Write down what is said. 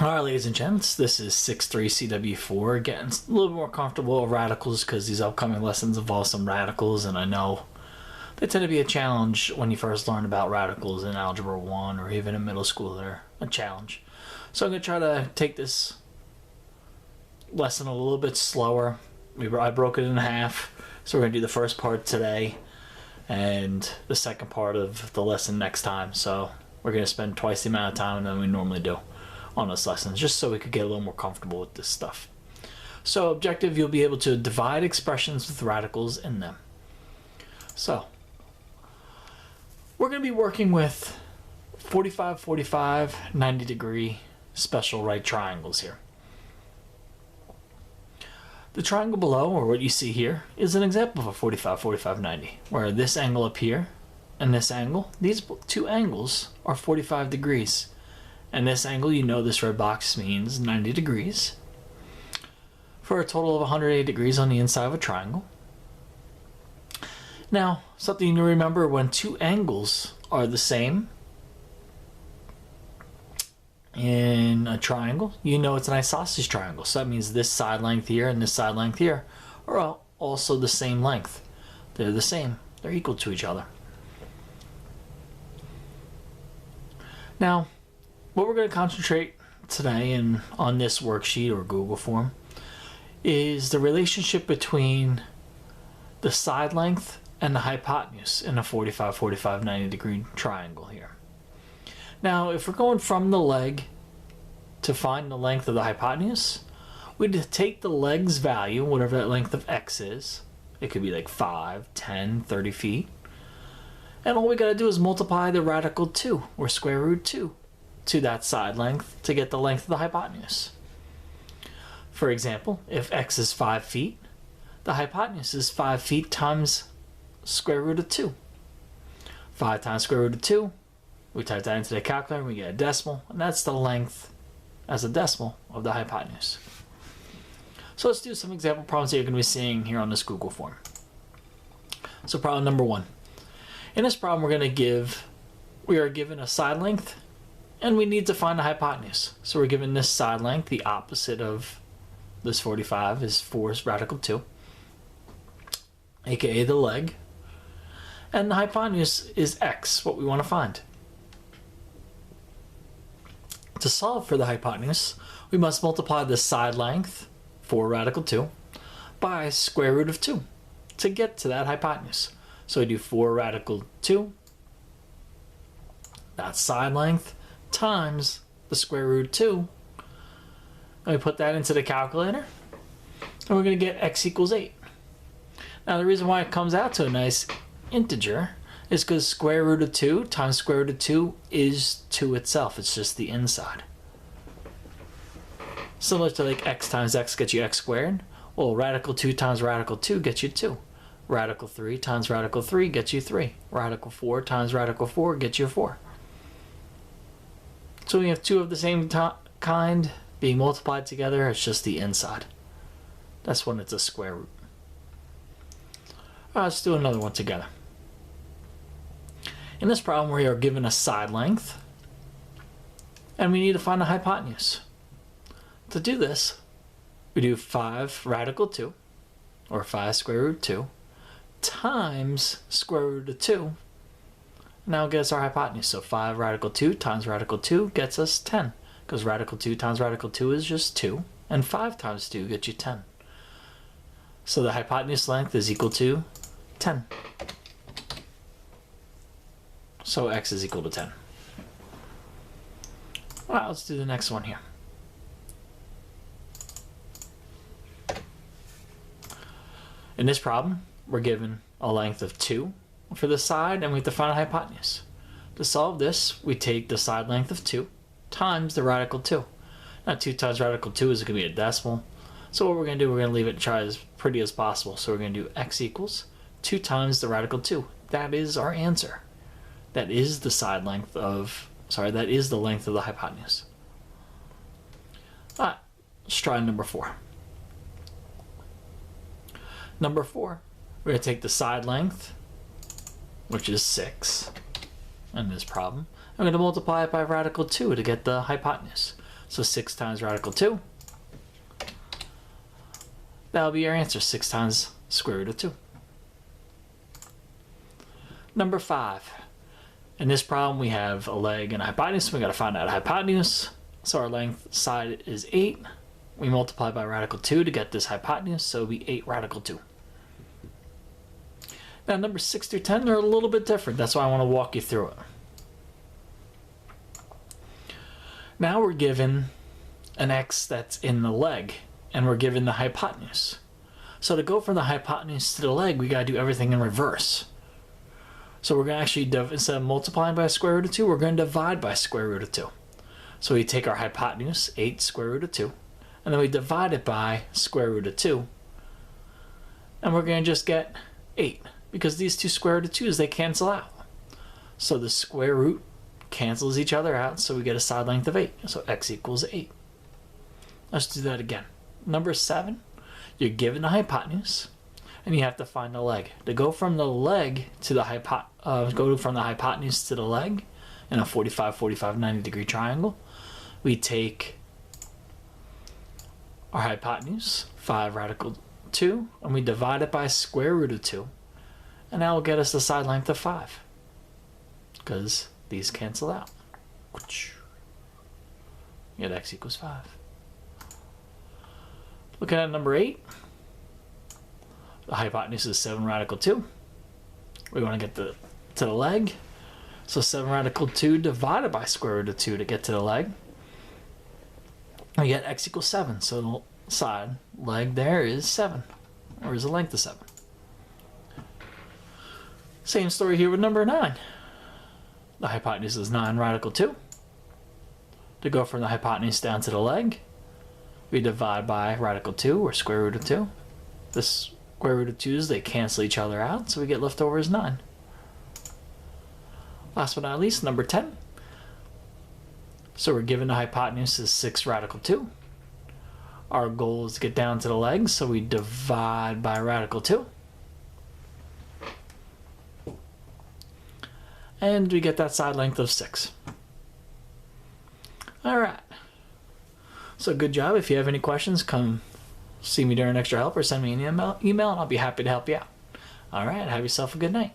Alright, ladies and gents, this is 6-3-CW4, getting a little bit more comfortable with radicals because these upcoming lessons involve some radicals, and I know they tend to be a challenge when you first learn about radicals in Algebra 1 or even in middle school. They're a challenge. So I'm going to try to take this lesson a little bit slower. I broke it in half, so we're going to do the first part today and the second part of the lesson next time. So we're going to spend twice the amount of time than we normally do on this lesson, just so we could get a little more comfortable with this stuff. So objective, you'll be able to divide expressions with radicals in them. So we're going to be working with 45, 45, 90 degree special right triangles here. The triangle below, or what you see here, is an example of a 45, 45, 90, where this angle up here and this angle, these two angles are 45 degrees. And this angle, you know this red box means 90 degrees, for a total of 180 degrees on the inside of a triangle. Now, something you need to remember, when two angles are the same in a triangle, you know it's an isosceles triangle. So that means this side length here and this side length here are also the same length. They're the same. They're equal to each other. Now, what we're going to concentrate today and on this worksheet or Google form is the relationship between the side length and the hypotenuse in a 45, 45, 90 degree triangle here. Now, if we're going from the leg to find the length of the hypotenuse, we'd take the leg's value, whatever that length of x is. It could be like 5, 10, 30 feet. And all we got to do is multiply the radical 2, or square root 2, to that side length to get the length of the hypotenuse. For example, if x is 5 feet, the hypotenuse is 5 feet times square root of 2. 5 times square root of 2, we type that into the calculator and we get a decimal, and that's the length as a decimal of the hypotenuse. So let's do some example problems that you're going to be seeing here on this Google form. So problem number 1. In this problem we are given a side length and we need to find the hypotenuse. So we're given this side length, the opposite of this 45 is 4 radical 2, aka the leg. And the hypotenuse is x, what we want to find. To solve for the hypotenuse, we must multiply the side length, 4 radical 2, by square root of 2 to get to that hypotenuse. So we do 4 radical 2, that's side length, times the square root of 2, and we put that into the calculator, and we're going to get x equals 8. Now the reason why it comes out to a nice integer is because square root of 2 times square root of 2 is 2 itself. It's just the inside. Similar to like x times x gets you x squared. Well, radical 2 times radical 2 gets you 2. Radical 3 times radical 3 gets you 3. Radical 4 times radical 4 gets you 4. So we have two of the same kind being multiplied together. It's just the inside. That's when it's a square root. Let's do another one together. In this problem, we are given a side length, and we need to find the hypotenuse. To do this, we do 5 radical 2, or 5 square root 2, times square root of 2. Now it gets our hypotenuse. So 5 radical 2 times radical 2 gets us 10, because radical 2 times radical 2 is just 2, and 5 times 2 gets you 10. So the hypotenuse length is equal to 10. So x is equal to 10. Alright, let's do the next one here. In this problem, we're given a length of 2 for the side, and we have to find a hypotenuse. To solve this, we take the side length of 2 times the radical 2. Now 2 times radical 2 is going to be a decimal. So what we're going to do, we're going to leave it try as pretty as possible. So we're going to do x equals 2 times the radical 2. That is our answer. That is the side length of, that is the length of the hypotenuse. Alright, let's try number 4. Number 4, we're going to take the side length, which is 6, in this problem. I'm going to multiply it by radical 2 to get the hypotenuse. So 6 times radical 2. That'll be our answer, 6 times square root of 2. Number 5. In this problem, we have a leg and a hypotenuse. We got to find out hypotenuse. So our length side is 8. We multiply by radical 2 to get this hypotenuse, so it'll be 8 radical 2. Now, number 6 through 10, they're a little bit different. That's why I want to walk you through it. Now we're given an x that's in the leg, and we're given the hypotenuse. So to go from the hypotenuse to the leg, we got to do everything in reverse. So we're going to actually, instead of multiplying by square root of 2, we're going to divide by square root of 2. So we take our hypotenuse, 8 square root of 2, and then we divide it by square root of 2. And we're going to just get 8, because these two square root of 2's, they cancel out. So the square root cancels each other out, so we get a side length of 8. So x equals 8. Let's do that again. Number 7, you're given the hypotenuse, and you have to find the leg. To go from the leg to the from the hypotenuse to the leg in a 45, 45, 90 degree triangle, we take our hypotenuse, 5 radical 2, and we divide it by square root of 2, and that will get us the side length of 5, because these cancel out. You get x equals 5. Looking at number 8, the hypotenuse is 7 radical 2. We want to get to the leg. So 7 radical 2 divided by square root of 2 to get to the leg. We get x equals 7. So the side leg there is 7, or is the length of 7. Same story here with number 9. The hypotenuse is 9 radical 2. To go from the hypotenuse down to the leg, we divide by radical 2, or square root of 2. The square root of 2's, they cancel each other out, so we get left over as 9. Last but not least, number 10. So we're given the hypotenuse is 6 radical 2. Our goal is to get down to the leg, so we divide by radical 2. And we get that side length of 6. Alright. So good job. If you have any questions, come see me during Extra Help or send me an email and I'll be happy to help you out. Alright, have yourself a good night.